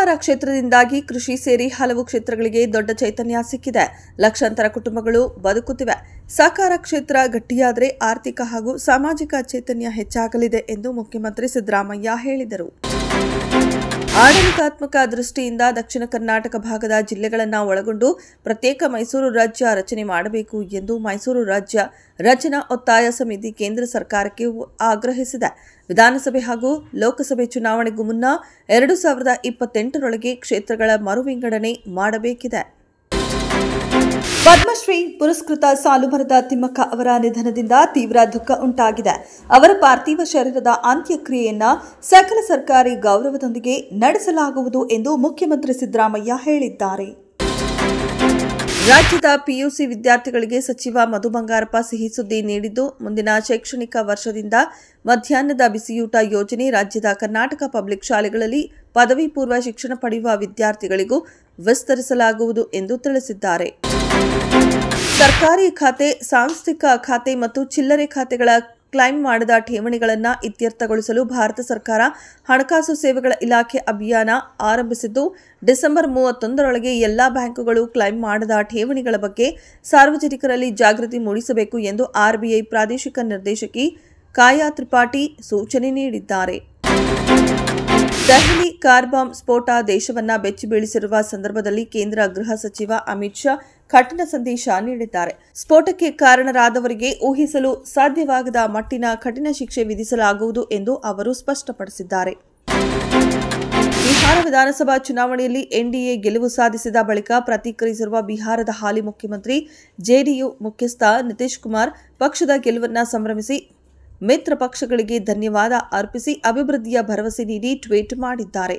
ಸಹಕಾರ ಕ್ಷೇತ್ರದಿಂದಾಗಿ ಕೃಷಿ ಸೇರಿ ಹಲವು ಕ್ಷೇತ್ರಗಳಿಗೆ ದೊಡ್ಡ ಚೈತನ್ಯ ಸಿಕ್ಕಿದೆ. ಲಕ್ಷಾಂತರ ಕುಟುಂಬಗಳು ಬದುಕುತ್ತಿವೆ. ಸಹಕಾರ ಕ್ಷೇತ್ರ ಗಟ್ಟಿಯಾದರೆ ಆರ್ಥಿಕ ಹಾಗೂ ಸಾಮಾಜಿಕ ಚೈತನ್ಯ ಹೆಚ್ಚಾಗಲಿದೆ ಎಂದು ಮುಖ್ಯಮಂತ್ರಿ ಸಿದ್ದರಾಮಯ್ಯ ಹೇಳಿದರು. ಆಡಳಿತಾತ್ಮಕ ದೃಷ್ಟಿಯಿಂದ ದಕ್ಷಿಣ ಕರ್ನಾಟಕ ಭಾಗದ ಜಿಲ್ಲೆಗಳನ್ನು ಒಳಗೊಂಡು ಪ್ರತ್ಯೇಕ ಮೈಸೂರು ರಾಜ್ಯ ರಚನೆ ಮಾಡಬೇಕು ಎಂದು ಮೈಸೂರು ರಾಜ್ಯ ರಚನಾ ಒತ್ತಾಯ ಸಮಿತಿ ಕೇಂದ್ರ ಸರ್ಕಾರಕ್ಕೆ ಆಗ್ರಹಿಸಿದೆ. ವಿಧಾನಸಭೆ ಹಾಗೂ ಲೋಕಸಭೆ ಚುನಾವಣೆಗೂ ಮುನ್ನ 2028ರೊಳಗೆ ಕ್ಷೇತ್ರಗಳ ಮರುವಿಂಗಡಣೆ ಮಾಡಬೇಕಿದೆ. ಪದ್ಮಶ್ರೀ ಪುರಸ್ಕೃತ ಸಾಲುಮರದ ತಿಮ್ಮಕ್ಕ ಅವರ ನಿಧನದಿಂದ ತೀವ್ರ ದುಃಖ ಉಂಟಾಗಿದೆ. ಅವರ ಪಾರ್ಥಿವ ಶರೀರದ ಅಂತ್ಯಕ್ರಿಯೆಯನ್ನ ಸಕಲ ಸರ್ಕಾರಿ ಗೌರವದೊಂದಿಗೆ ನಡೆಸಲಾಗುವುದು ಎಂದು ಮುಖ್ಯಮಂತ್ರಿ ಸಿದ್ದರಾಮಯ್ಯ ಹೇಳಿದ್ದಾರೆ. ರಾಜ್ಯದ ಪಿಯುಸಿ ವಿದ್ಯಾರ್ಥಿಗಳಿಗೆ ಸಚಿವ ಮಧು ಬಂಗಾರಪ್ಪ ಸಿಹಿ ಸುದ್ದಿ ನೀಡಿದ್ದು, ಮುಂದಿನ ಶೈಕ್ಷಣಿಕ ವರ್ಷದಿಂದ ಮಧ್ಯಾಹ್ನದ ಬಿಸಿಯೂಟ ಯೋಜನೆ ರಾಜ್ಯದ ಕರ್ನಾಟಕ ಪಬ್ಲಿಕ್ ಶಾಲೆಗಳಲ್ಲಿ ಪದವಿ ಪೂರ್ವ ಶಿಕ್ಷಣ ಪಡೆಯುವ ವಿದ್ಯಾರ್ಥಿಗಳಿಗೂ ವಿಸ್ತರಿಸಲಾಗುವುದು ಎಂದು ತಿಳಿಸಿದ್ದಾರೆ. ಸರ್ಕಾರಿ ಖಾತೆ, ಸಾಂಸ್ಥಿಕ ಖಾತೆ ಮತ್ತು ಚಿಲ್ಲರೆ ಖಾತೆಗಳ ಕ್ಲೈಮ್ ಮಾಡದ ಠೇವಣಿಗಳನ್ನು ಇತ್ಯರ್ಥಗೊಳಿಸಲು ಭಾರತ ಸರ್ಕಾರ ಹಣಕಾಸು ಸೇವೆಗಳ ಇಲಾಖೆ ಅಭಿಯಾನ ಆರಂಭಿಸಿದ್ದು, ಡಿಸೆಂಬರ್ 31ರೊಳಗೆ ಎಲ್ಲಾ ಬ್ಯಾಂಕುಗಳು ಕ್ಲೈಮ್ ಮಾಡದ ಠೇವಣಿಗಳ ಬಗ್ಗೆ ಸಾರ್ವಜನಿಕರಲ್ಲಿ ಜಾಗೃತಿ ಮೂಡಿಸಬೇಕು ಎಂದು ಆರ್ಬಿಐ ಪ್ರಾದೇಶಿಕ ನಿರ್ದೇಶಕಿ ಕಾಯಾ ತ್ರಿಪಾಠಿ ಸೂಚನೆ ನೀಡಿದ್ದಾರೆ. ದೆಹಲಿ ಕಾರ್ ಬಾಂಬ್ ಸ್ಫೋಟ ದೇಶವನ್ನ ಬೆಚ್ಚಿಬೀಳಿಸಿರುವ ಸಂದರ್ಭದಲ್ಲಿ ಕೇಂದ್ರ ಗೃಹ ಸಚಿವ ಅಮಿತ್ ಶಾ ಕಠಿಣ ಸಂದೇಶ ನೀಡಿದ್ದಾರೆ. ಸ್ಫೋಟಕ್ಕೆ ಕಾರಣರಾದವರಿಗೆ ಊಹಿಸಲು ಸಾಧ್ಯವಾಗದ ಮಟ್ಟಿನ ಕಠಿಣ ಶಿಕ್ಷೆ ವಿಧಿಸಲಾಗುವುದು ಎಂದು ಅವರು ಸ್ಪಷ್ಟಪಡಿಸಿದ್ದಾರೆ. ಬಿಹಾರ ವಿಧಾನಸಭಾ ಚುನಾವಣೆಯಲ್ಲಿ ಎನ್ಡಿಎ ಗೆಲುವು ಸಾಧಿಸಿದ ಬಳಿಕ ಪ್ರತಿಕ್ರಿಯಿಸಿರುವ ಬಿಹಾರದ ಹಾಲಿ ಮುಖ್ಯಮಂತ್ರಿ ಜೆಡಿಯು ಮುಖ್ಯಸ್ಥ ನಿತೀಶ್ ಕುಮಾರ್ ಪಕ್ಷದ ಗೆಲುವನ್ನು ಸಂಭ್ರಮಿಸಿ ಮಿತ್ರ ಪಕ್ಷಗಳಿಗೆ ಧನ್ಯವಾದ ಅರ್ಪಿಸಿ ಅಭಿವೃದ್ಧಿಯ ಭರವಸೆ ನೀಡಿ ಟ್ವೀಟ್ ಮಾಡಿದ್ದಾರೆ.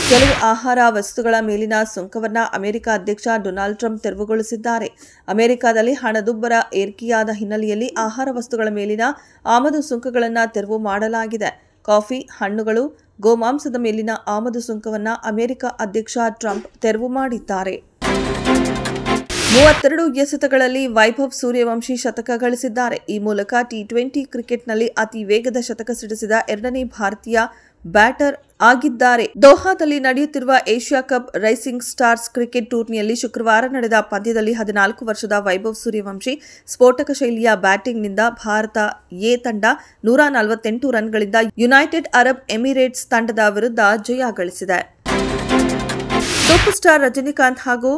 ಕೆಲವು ಆಹಾರ ವಸ್ತುಗಳ ಮೇಲಿನ ಸುಂಕವನ್ನು ಅಮೆರಿಕ ಅಧ್ಯಕ್ಷ ಡೊನಾಲ್ಡ್ ಟ್ರಂಪ್ ತೆರವುಗೊಳಿಸಿದ್ದಾರೆ. ಅಮೆರಿಕದಲ್ಲಿ ಹಣದುಬ್ಬರ ಏರಿಕೆಯಾದ ಹಿನ್ನೆಲೆಯಲ್ಲಿ ಆಹಾರ ವಸ್ತುಗಳ ಮೇಲಿನ ಆಮದು ಸುಂಕಗಳನ್ನು ತೆರವು ಮಾಡಲಾಗಿದೆ. ಕಾಫಿ, ಹಣ್ಣುಗಳು, ಗೋಮಾಂಸದ ಮೇಲಿನ ಆಮದು ಸುಂಕವನ್ನು ಅಮೆರಿಕ ಅಧ್ಯಕ್ಷ ಟ್ರಂಪ್ ತೆರವು ಮಾಡಿದ್ದಾರೆ. 32 ಎಸೆತಗಳಲ್ಲಿ ವೈಭವ್ ಸೂರ್ಯವಂಶಿ ಶತಕ ಗಳಿಸಿದ್ದಾರೆ. ಈ ಮೂಲಕ ಟಿ20 ಕ್ರಿಕೆಟ್ನಲ್ಲಿ ಅತಿ ವೇಗದ ಶತಕ ಸಿಡಿಸಿದ 2ನೇ ಭಾರತೀಯ ಬ್ಯಾಟರ್ ಆಗಿದ್ದಾರೆ. ದೋಹಾದಲ್ಲಿ ನಡೆಯುತ್ತಿರುವ Asia cup rising stars cricket ಟೂರ್ನಿಯಲ್ಲಿ ಶುಕ್ರವಾರ ನಡೆದ ಪಂದ್ಯದಲ್ಲಿ 14 ವರ್ಷದ ವೈಭವ್ ಸೂರ್ಯವಂಶಿ ಸ್ಫೋಟಕ ಶೈಲಿಯ ಬ್ಯಾಟಿಂಗ್ನಿಂದ ಭಾರತ ಎ ತಂಡ 148 ರನ್ಗಳಿಂದ ಯುನೈಟೆಡ್ ಅರಬ್ ಎಮಿರೇಟ್ಸ್ ತಂಡದ ವಿರುದ್ಧ ಜಯ ಗಳಿಸಿದೆ. ಸೂಪರ್ ಸ್ಟಾರ್ ರಜನಿಕಾಂತ್ ಹಾಗೂ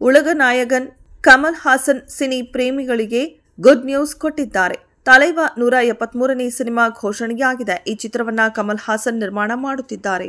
ಉಳಗನಾಯಕನ್ ಕಮಲ್ ಹಾಸನ್ ಸಿನಿ ಪ್ರೇಮಿಗಳಿಗೆ ಗುಡ್ ನ್ಯೂಸ್ ಕೊಟ್ಟಿದ್ದಾರೆ. ತಲೈವ 173ನೇ ಸಿನಿಮಾ ಘೋಷಣೆಯಾಗಿದೆ. ಈ ಚಿತ್ರವನ್ನ ಕಮಲ್ ಹಾಸನ್ ನಿರ್ಮಾಣ ಮಾಡುತ್ತಿದ್ದಾರೆ.